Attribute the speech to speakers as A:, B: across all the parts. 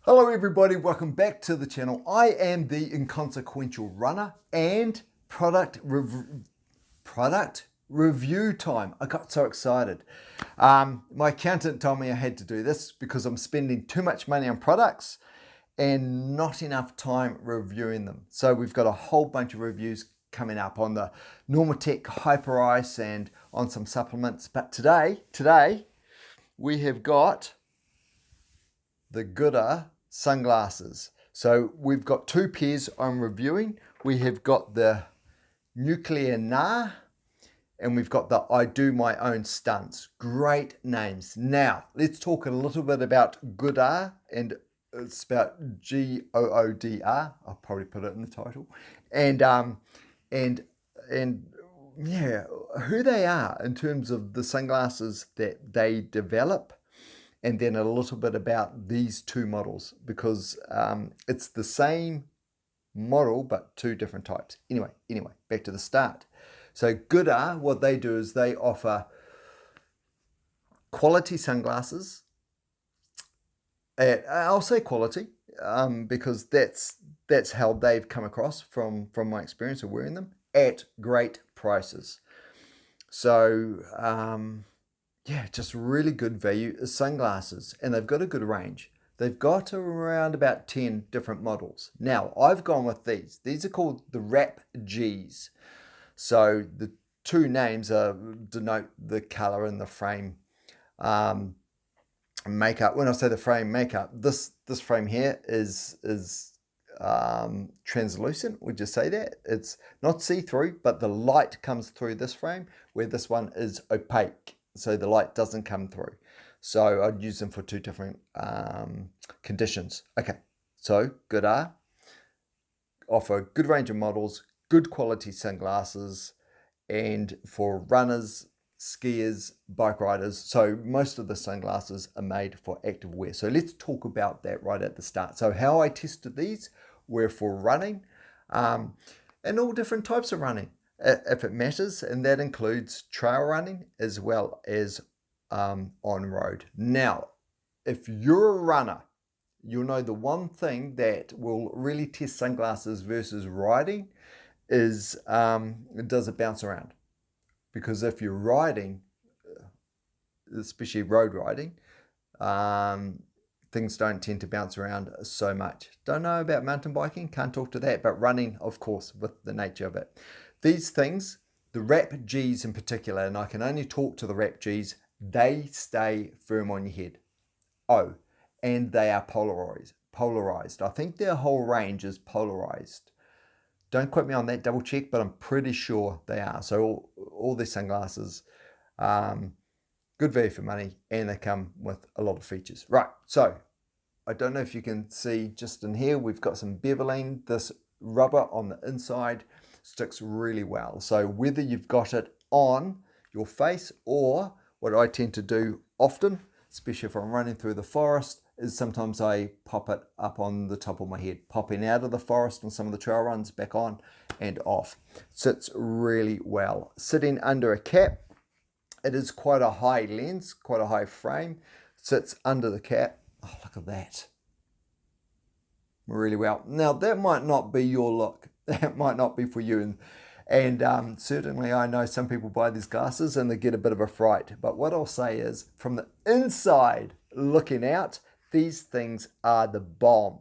A: Hello everybody, welcome back to the channel. I am the inconsequential runner and product review time. I got so excited. My accountant told me I had to do this because I'm spending too much money on products and not enough time reviewing them. So we've got a whole bunch of reviews coming up on the Normatec Hyper Ice and on some supplements. But today we have got the goodr sunglasses. So we've got two pairs I'm reviewing. We have got the Nuclear Nah and we've got the I Do My Own Stunts. Great names. Now let's talk a little bit about goodr, and it's spelled Goodr. I'll probably put it in the title. And yeah, who they are in terms of the sunglasses that they develop, and then a little bit about these two models, because it's the same model but two different types. Anyway, back to the start. So goodr, what they do is they offer quality sunglasses at, I'll say quality, because that's how they've come across from my experience of wearing them, at great prices. So yeah, just really good value sunglasses, and they've got a good range. They've got around about 10 different models. Now, I've gone with these. These are called the Wrap Gs. So the two names denote the color and the frame makeup. When I say the frame makeup, this frame here is translucent. Would you say that? It's not see-through, but the light comes through this frame, where this one is opaque, so the light doesn't come through. So I'd use them for two different conditions. Okay, so goodr offer a good range of models, good quality sunglasses, and for runners, skiers, bike riders. So most of the sunglasses are made for active wear. So let's talk about that right at the start. So how I tested these were for running, and all different types of running, if it matters, and that includes trail running as well as on road. Now, if you're a runner, you'll know the one thing that will really test sunglasses versus riding is does it bounce around? Because if you're riding, especially road riding, things don't tend to bounce around so much. Don't know about mountain biking, can't talk to that, but running, of course, with the nature of it. These things, the Wrap Gs in particular, and I can only talk to the Wrap Gs, they stay firm on your head. Oh, and they are polarized. I think their whole range is polarized. Don't quote me on that, double check, but I'm pretty sure they are. So all these sunglasses, good value for money, and they come with a lot of features. Right, so I don't know if you can see just in here, we've got some beveling. This rubber on the inside sticks really well. So whether you've got it on your face, or what I tend to do often, especially if I'm running through the forest, is sometimes I pop it up on the top of my head, popping out of the forest on some of the trail runs, back on and off. Sits really well. Sitting under a cap, it is quite a high lens, quite a high frame. Sits under the cap. Oh, look at that. Really well. Now, that might not be your look. That might not be for you. And certainly I know some people buy these glasses and they get a bit of a fright. But what I'll say is, from the inside looking out, these things are the bomb.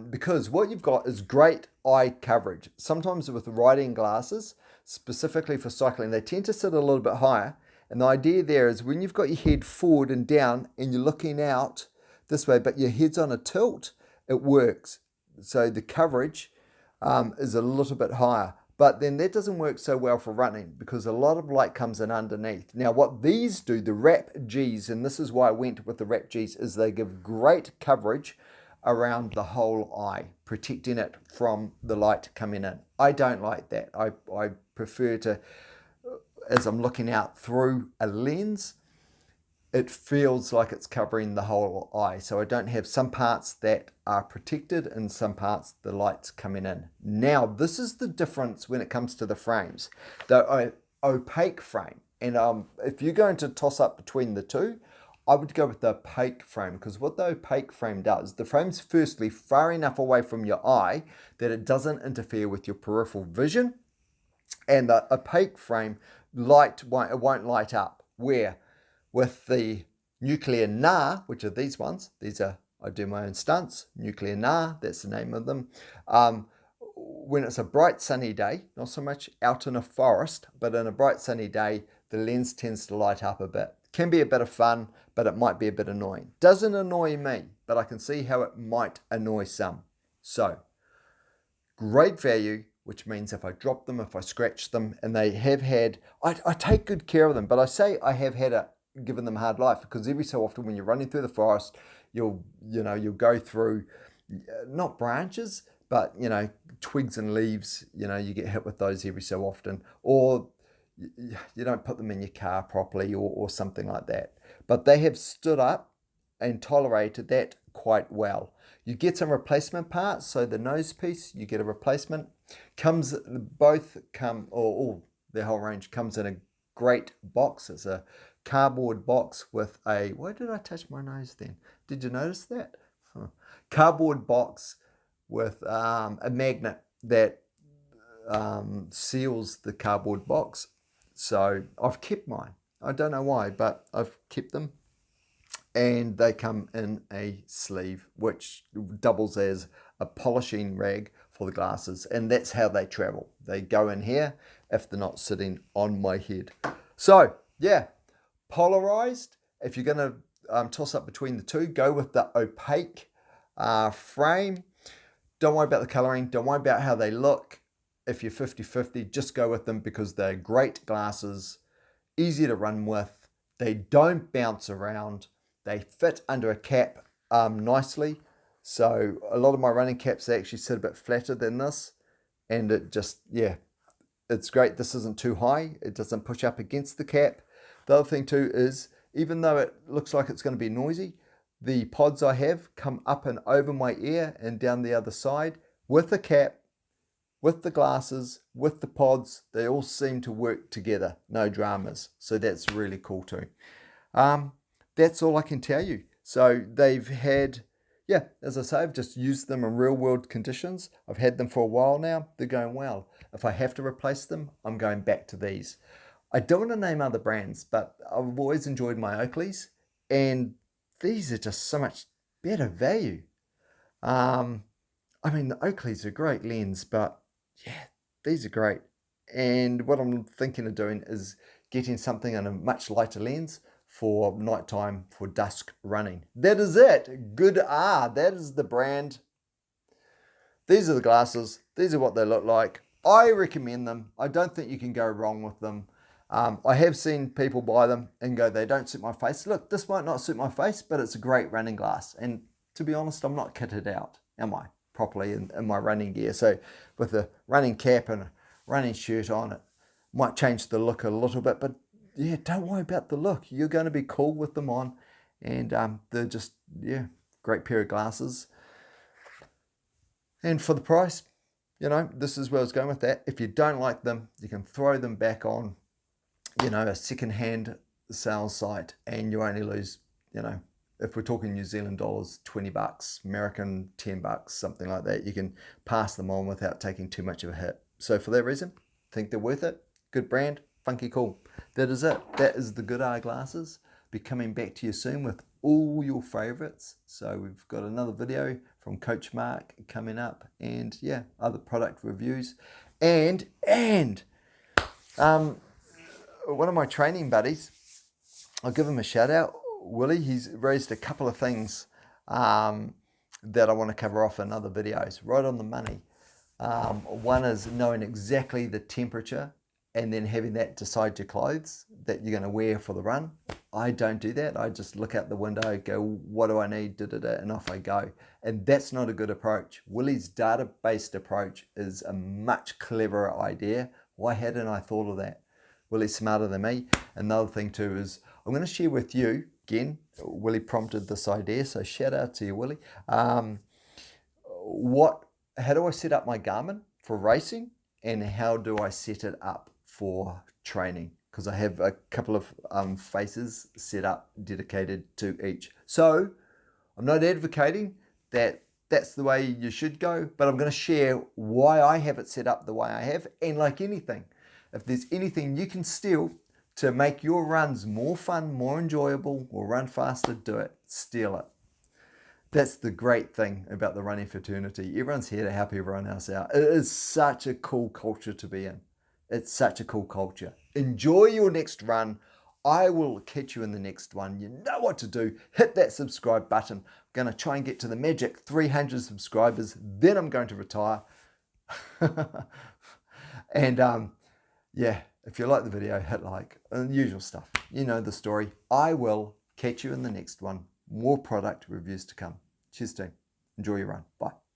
A: Because what you've got is great eye coverage. Sometimes with riding glasses, specifically for cycling, they tend to sit a little bit higher. And the idea there is when you've got your head forward and down and you're looking out this way, but your head's on a tilt, it works. So the coverage is a little bit higher. But then that doesn't work so well for running, because a lot of light comes in underneath. Now what these do, the Wrap Gs, and this is why I went with the Wrap Gs, is they give great coverage around the whole eye, protecting it from the light coming in. I don't like that. I prefer to, as I'm looking out through a lens, it feels like it's covering the whole eye. So I don't have some parts that are protected and some parts the light's coming in. Now, this is the difference when it comes to the frames. The opaque frame, and if you're going to toss up between the two, I would go with the opaque frame, because what the opaque frame does, the frame's firstly far enough away from your eye that it doesn't interfere with your peripheral vision, and the opaque frame won't light up. Where with the nuclear NAR, which are these ones, these are, I do my own stunts, nuclear NAR, that's the name of them. When it's a bright sunny day, not so much out in a forest, but in a bright sunny day, the lens tends to light up a bit. Can be a bit of fun, but it might be a bit annoying. Doesn't annoy me, but I can see how it might annoy some. So, great value, which means if I drop them, if I scratch them, and they have had, I take good care of them, but I say I have had given them a hard life, because every so often when you're running through the forest, you'll go through, not branches, but, twigs and leaves, you get hit with those every so often, or you don't put them in your car properly, or something like that. But they have stood up and tolerated that quite well. You get some replacement parts, so the nose piece, you get a replacement. The whole range comes in a great box. It's a cardboard box with a, why did I touch my nose then? Did you notice that? Cardboard box with a magnet that seals the cardboard box. So I've kept mine. I don't know why, but I've kept them. And they come in a sleeve, which doubles as a polishing rag for the glasses. And that's how they travel. They go in here if they're not sitting on my head. So, yeah, polarized. If you're going to toss up between the two, go with the opaque frame. Don't worry about the coloring. Don't worry about how they look. If you're 50-50, just go with them, because they're great glasses, easy to run with. They don't bounce around. They fit under a cap nicely. So a lot of my running caps actually sit a bit flatter than this. And it just, it's great. This isn't too high. It doesn't push up against the cap. The other thing too is, even though it looks like it's going to be noisy, the pods I have come up and over my ear and down the other side with the cap, with the glasses, with the pods. They all seem to work together. No dramas. So that's really cool too. That's all I can tell you. So they've had, as I say, I've just used them in real world conditions. I've had them for a while now. They're going well. If I have to replace them, I'm going back to these. I don't want to name other brands, but I've always enjoyed my Oakleys, and these are just so much better value. The Oakleys are a great lens, but these are great. And what I'm thinking of doing is getting something on a much lighter lens for nighttime, for dusk running. That is it. goodr. That is the brand. These are the glasses. These are what they look like. I recommend them. I don't think you can go wrong with them. I have seen people buy them and go, they don't suit my face. Look, this might not suit my face, but it's a great running glass. And to be honest, I'm not kitted out, am I, properly in my running gear? So with a running cap and a running shirt on, it might change the look a little bit, but don't worry about the look. You're going to be cool with them on, and they're just, great pair of glasses. And for the price, this is where I was going with that. If you don't like them, you can throw them back on, a second-hand sales site, and you only lose, if we're talking New Zealand dollars, $20, American $10, something like that. You can pass them on without taking too much of a hit. So for that reason, I think they're worth it. Good brand, funky cool. That is it. That is the goodr glasses. Be coming back to you soon with all your favorites. So we've got another video from Coach Mark coming up, and other product reviews. And one of my training buddies, I'll give him a shout out, Willie. He's raised a couple of things that I want to cover off in other videos, right on the money. One is knowing exactly the temperature and then having that decide your clothes that you're going to wear for the run. I don't do that. I just look out the window, go, what do I need, and off I go. And that's not a good approach. Willie's data-based approach is a much cleverer idea. Why hadn't I thought of that? Willie's smarter than me. Another thing too is I'm going to share with you, again, Willie prompted this idea, so shout out to you, Willie. How do I set up my Garmin for racing, and how do I set it up for training? because I have a couple of faces set up dedicated to each. So I'm not advocating that that's the way you should go, but I'm going to share why I have it set up the way I have. And like anything, if there's anything you can steal to make your runs more fun, more enjoyable, or run faster, do it. Steal it. That's the great thing about the running fraternity. Everyone's here to help everyone else out. It is such a cool culture to be in. It's such a cool culture. Enjoy your next run. I will catch you in the next one. You know what to do. Hit that subscribe button. I'm going to try and get to the magic 300 subscribers. Then I'm going to retire. And yeah, if you like the video, hit like. And the usual stuff. You know the story. I will catch you in the next one. More product reviews to come. Cheers, team. Enjoy your run. Bye.